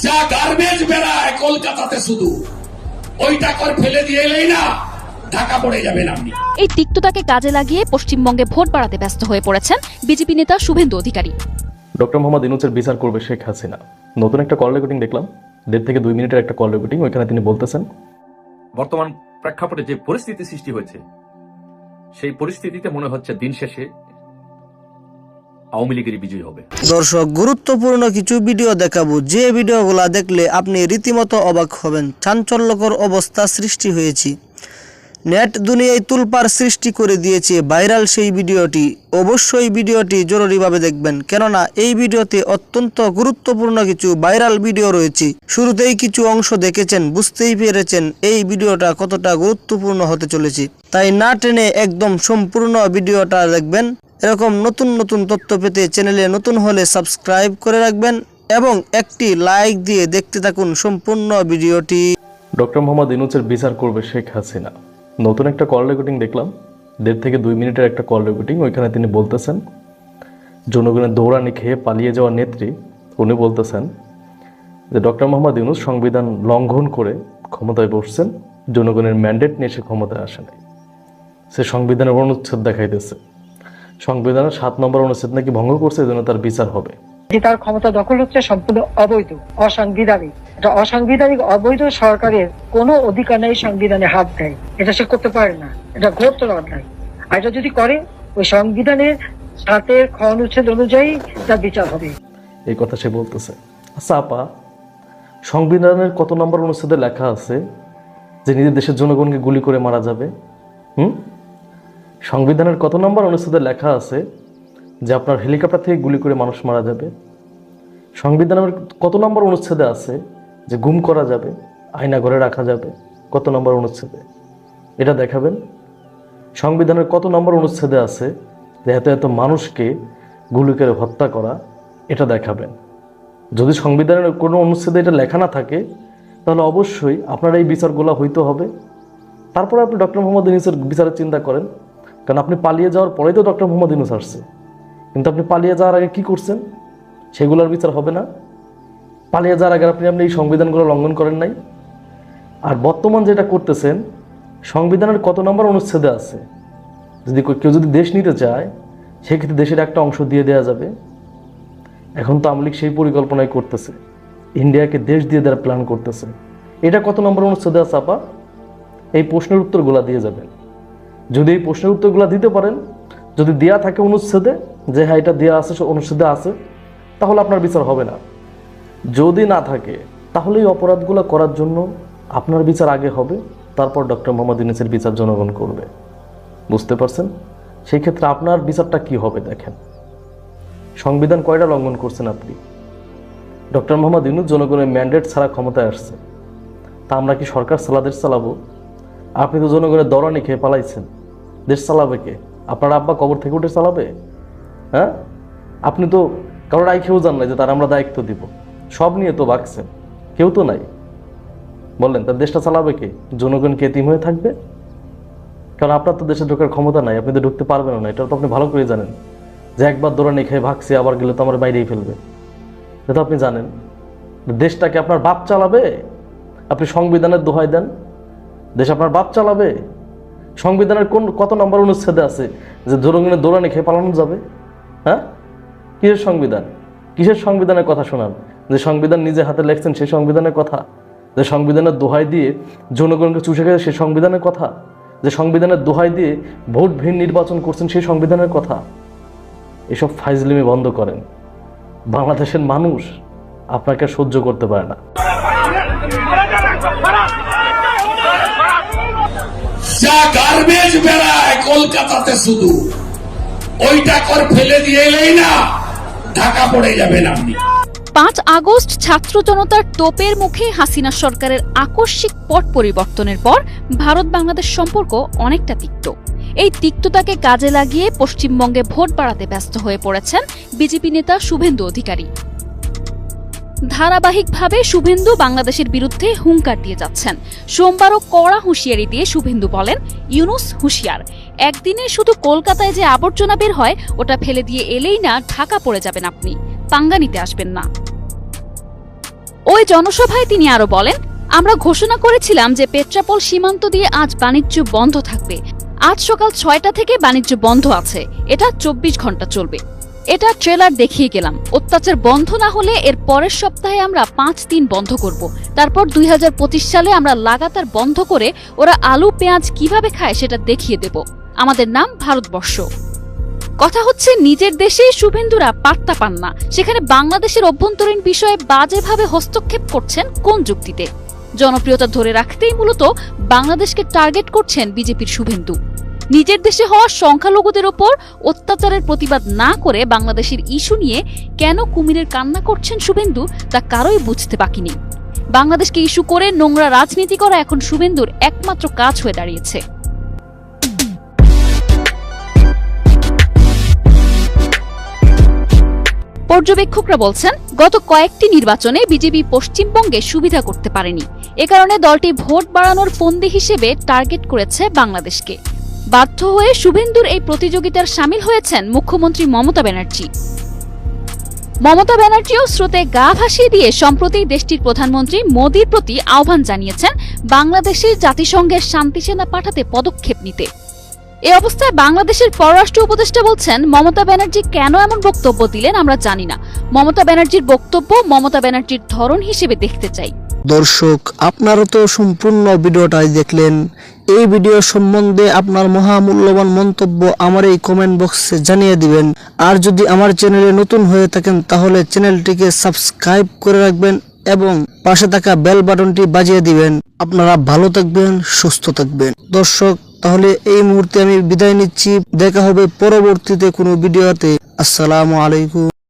যা গার্বেজ বেড়ায় কলকাতাতে শুধু ওইটা করে ফেলে দিয়ে এলেই না ঢাকা পড়ে যাবেন আপনি। এই তিক্ততাকে কাজে লাগিয়ে পশ্চিমবঙ্গে ভোট বাড়াতে ব্যস্ত হয়ে পড়েছেন বিজেপি নেতা শুভেন্দু অধিকারী। ডক্টর মোহাম্মদ ইউনূসের বিচার করবে শেখ হাসিনা। নতুন একটা কল রেকর্ডিং দেখলাম, 1.5 থেকে 2 মিনিটের একটা কল রেকর্ডিং। ওইখানে তিনি বলতেছেন, বর্তমান প্রেক্ষাপটে যে পরিস্থিতি সৃষ্টি হয়েছে সেই পরিস্থিতিতে মনে হচ্ছে দিন শেষে আওয়ামী লীগেরই বিজয় হবে। দর্শক, গুরুত্বপূর্ণ কিছু ভিডিও দেখাবো, যে ভিডিওগুলো দেখলে আপনি রীতিমতো অবাক হবেন। চাঞ্চল্যকর অবস্থা সৃষ্টি হয়েছে, নেট দুনিয়ায় তুলপাড় সৃষ্টি করে দিয়েছে ভাইরাল সেই ভিডিওটি। অবশ্যই ভিডিওটি জরুরিভাবে দেখবেন, কেননা এই ভিডিওতে অত্যন্ত গুরুত্বপূর্ণ কিছু ভাইরাল ভিডিও রয়েছে। শুরুতেই কিছু অংশ দেখেছেন, বুঝতেই পেরেছেন এই ভিডিওটা কতটা গুরুত্বপূর্ণ হতে চলেছে। তাই না টেনে একদম সম্পূর্ণ ভিডিওটা দেখবেন। এরকম নতুন নতুন তথ্য পেতে চ্যানেলে নতুন হলে সাবস্ক্রাইব করে রাখবেন এবং একটি লাইক দিয়ে দেখতে থাকুন সম্পূর্ণ ভিডিওটি। ডক্টর মোহাম্মদ ইউনূসের বিচার করবে শেখ হাসিনা। নতুন একটা কল রেকর্ডিং দেখলাম, 1.5 থেকে 2 মিনিটের একটা কল রেকর্ডিং। ওইখানে তিনি বলতেছেন, জনগণের দৌড়ানি খেয়ে পালিয়ে যাওয়া নেত্রী উনি বলতেছেন যে ডক্টর মোহাম্মদ ইউনূস সংবিধান লঙ্ঘন করে ক্ষমতায় বসছেন, জনগণের ম্যান্ডেট নিয়ে সে ক্ষমতায় আসে নাই। সে সংবিধানের অনুচ্ছেদ দেখাইতেছে, সংবিধানের 7 নম্বর অনুচ্ছেদ নাকি ভঙ্গ করছে, এই জন্য তার বিচার হবে। তার ক্ষমতা দখল হচ্ছে সম্পূর্ণ অবৈধ, অসাংবিধানিক। এটা অসাংবিধানিক অবৈধ সরকারের কোনো অধিকার নেই সংবিধানে হাত দেয়, এটা সে করতে পারে না, এটা ঘোরতর অন্যায়। আর এটা যদি করে ওই সংবিধানের 7 অনুচ্ছেদ অনুযায়ী তার বিচার হবে। এই কথা সে বলতেছে। আচ্ছা আপা, সংবিধানের কত নম্বর অনুচ্ছেদে লেখা আছে যে নিজের দেশের জনগণকে গুলি করে মারা যাবে? সংবিধানের কত নম্বর অনুচ্ছেদে লেখা আছে যে আপনার হেলিকপ্টার থেকে গুলি করে মানুষ মারা যাবে? সংবিধানের কত নম্বর অনুচ্ছেদে আছে যে গুম করা যাবে, আয়না ঘরে রাখা যাবে? কত নম্বর অনুচ্ছেদে? এটা দেখাবেন। সংবিধানের কত নম্বর অনুচ্ছেদে আছে যে এত এত মানুষকে গুলি করে হত্যা করা? এটা দেখাবেন। যদি সংবিধানের কোনো অনুচ্ছেদে এটা লেখা না থাকে তাহলে অবশ্যই আপনার এই বিচারগুলো হইতে হবে। তারপরে আপনি ডক্টর মোহাম্মদ ইউনূসের বিচারের চিন্তা করেন, কারণ আপনি পালিয়ে যাওয়ার পরেই তো ডক্টর মোহাম্মদ ইউনূস আসছে। কিন্তু আপনি পালিয়ে যাওয়ার আগে কি করছেন সেগুলোর বিচার হবে না। পালিয়ে যাওয়ার আগে আপনি এই সংবিধানগুলো লঙ্ঘন করেন নাই। আর বর্তমান যেটা করতেছেন, সংবিধানের কত নম্বর অনুচ্ছেদে আছে যদি কেউ যদি দেশ নিতে চায় সেক্ষেত্রে দেশের একটা অংশ দিয়ে দেওয়া যাবে। এখন তো আওয়ামী লীগ সেই পরিকল্পনাই করতেছে, ইন্ডিয়াকে দেশ দিয়ে দেওয়ার প্ল্যান করতেছে। এটা কত নম্বর অনুচ্ছেদে আছে আপা? এই প্রশ্নের উত্তরগুলো দিয়ে যাবেন। যদি এই প্রশ্নের উত্তরগুলো দিতে পারেন, যদি দেয়া থাকে অনুচ্ছেদে যে হ্যাঁ এটা দেওয়া আছে, অনুচ্ছেদে আছে, তাহলে আপনার বিচার হবে না। যদি না থাকে তাহলে এই অপরাধগুলো করার জন্য আপনার বিচার আগে হবে, তারপর ডক্টর মোহাম্মদ ইউনূসের বিচার জনগণ করবে। বুঝতে পারছেন? সেই ক্ষেত্রে আপনার বিচারটা কি হবে দেখেন। সংবিধান কয়টা লঙ্ঘন করছেন আপনি? ডক্টর মোহাম্মদ ইউনূস জনগণের ম্যান্ডেট ছাড়া ক্ষমতায় আসছে, তা আমরা কি সরকার দেশ চালাবো? আপনি তো জনগণের দৌড়ানি খেয়ে পালাইছেন, দেশ চালাবে কে? আপনার আব্বা কবর থেকে উঠে চালাবে? হ্যাঁ, আপনি তো কারোর খেয়েও জান না যে তার আমরা দায়িত্ব দিব। সব নিয়ে তো ভাগছেন, কেউ তো নাই। বললেন তার দেশটা চালাবে কে? জনগণকে এতিম হয়ে থাকবে? কারণ আপনার তো দেশে ঢোকার ক্ষমতা নাই, আপনি তো ঢুকতে পারবেন না। এটা তো আপনি ভালো করে জানেন যে একবার দৌড়ানি খেয়ে ভাগছে, আবার গেলে তো আমার বাইরেই ফেলবে। এটা তো আপনি জানেন। দেশটাকে আপনার বাপ চালাবে? আপনি সংবিধানের দোহাই দেন, দেশ আপনার বাপ চালাবে? সংবিধানের কত নম্বর অনুচ্ছেদে আছে যে জনগণের দৌড়ানি খেয়ে পালানো যাবে? হ্যাঁ, কিসের সংবিধান? কিসের সংবিধানের কথা শোনান? যে সংবিধান নিজে হাতে লেখছেন সেই সংবিধানের কথা? যে সংবিধানের দোহাই দিয়ে জনগণকে চুষে গেছে সেই সংবিধানের কথা? যে সংবিধানের দোহাই দিয়ে ভোট ভিন নির্বাচন করছেন সেই সংবিধানের কথা? এসব ফাইজলিমি বন্ধ করেন। বাংলাদেশের মানুষ আপনাকে সহ্য করতে পারে না। যা গার্বেজ বেড়ায় কলকাতাতে শুধু ওইটা করে ফেলে দিয়ে এলেই না ঢাকা পড়ে যাবেন আপনি। 5 আগস্ট ছাত্র জনতার তোপের মুখে হাসিনা সরকারের আকস্মিক পট পরিবর্তনের পর ভারত বাংলাদেশ সম্পর্ক অনেকটা তিক্ত। এই তিক্ততাকে কাজে লাগিয়ে পশ্চিমবঙ্গে ভোট বাড়াতে ব্যস্ত হয়ে পড়েছেন বিজেপি নেতা শুভেন্দু অধিকারী। ধারাবাহিকভাবে শুভেন্দু বাংলাদেশের বিরুদ্ধে হুঙ্কার দিয়ে যাচ্ছেন। সোমবারও কড়া হুঁশিয়ারি দিয়ে শুভেন্দু বলেন, ইউনূস হুঁশিয়ার, একদিনে শুধু কলকাতায় যে আবর্জনা বের হয় ওটা ফেলে দিয়ে এলেই না ঢাকা পড়ে যাবেন আপনি, পাঙ্গা নিতে আসবেন না। ওই জনসভায় তিনি আরো বলেন, আমরা ঘোষণা করেছিলাম যে পেট্রাপোল সীমান্ত দিয়ে আজ বাণিজ্য বন্ধ থাকবে। আজ সকাল 6টা থেকে বাণিজ্য বন্ধ আছে, এটা 24 ঘন্টা চলবে। এটা ট্রেলার দেখিয়ে গেলাম। অত্যাচার বন্ধ না হলে এর পরের সপ্তাহে আমরা 5 দিন বন্ধ করব। তারপর 2025 সালে আমরা লাগাতার বন্ধ করে ওরা আলু পেঁয়াজ কিভাবে খায় সেটা দেখিয়ে দেব। আমাদের নাম ভারতবর্ষ। কথা হচ্ছে, নিজের দেশে শুভেন্দুরা পাত্তা পান না, সেখানে বাংলাদেশের অভ্যন্তরীণ বিষয়ে বাজেভাবে হস্তক্ষেপ করছেন কোন যুক্তিতে? জনপ্রিয়তা ধরে রাখতেই মূলত বাংলাদেশকে টার্গেট করছেন বিজেপির শুভেন্দু। নিজের দেশে হওয়া সংখ্যালঘুদের ওপর অত্যাচারের প্রতিবাদ না করে বাংলাদেশের ইস্যু নিয়ে কেন কুমিরের কান্না করছেন শুভেন্দু, তা কারোই বুঝতে বাকি নেই। বাংলাদেশকে ইস্যু করে নোংরা রাজনীতি করা এখন শুভেন্দুর একমাত্র কাজ হয়ে দাঁড়িয়েছে। পর্যবেক্ষকরা বলছেন, গত কয়েকটি নির্বাচনে বিজেপি পশ্চিমবঙ্গে সুবিধা করতে পারেনি। এ কারণে দলটি ভোট বাড়ানোর ফন্দি হিসেবে টার্গেট করেছে বাংলাদেশকে। বাধ্য হয়ে শুভেন্দুর এই প্রতিযোগিতার সামিল হয়েছেন মুখ্যমন্ত্রী মমতা ব্যানার্জি। মমতা ব্যানার্জিও স্রোতে গা ভাসিয়ে দিয়ে সম্প্রতি দেশটির প্রধানমন্ত্রী মোদির প্রতি আহ্বান জানিয়েছেন বাংলাদেশে জাতিসংঘের শান্তিসেনা পাঠাতে পদক্ষেপ নিতে। এই অবস্থায় বাংলাদেশের পররাষ্ট্র উপদেষ্টা বলছেন, মমতা ব্যানার্জি কেন এমন বক্তব্য দিলেন আমরা জানি না। মমতা ব্যানার্জির বক্তব্য মমতা ব্যানার্জির ধরন হিসেবে দেখতে চাই। দর্শক, আপনারা তো সম্পূর্ণ ভিডিওটাই দেখলেন। এই ভিডিও সম্বন্ধে আপনার মহামূল্যবান মন্তব্য আমার এই কমেন্ট বক্সে জানিয়ে দিবেন। আর যদি আমার চ্যানেলে নতুন হয়ে থাকেন তাহলে চ্যানেলটিকে সাবস্ক্রাইব করে রাখবেন এবং পাশে থাকা বেল বাটনটি বাজিয়ে দিবেন। আপনারা ভালো থাকবেন, সুস্থ থাকবেন। দর্শক, তাহলে এই মুহূর্তে আমি বিদায় নিচ্ছি। দেখা হবে পরবর্তীতে কোনো ভিডিওতে। আসসালামু আলাইকুম।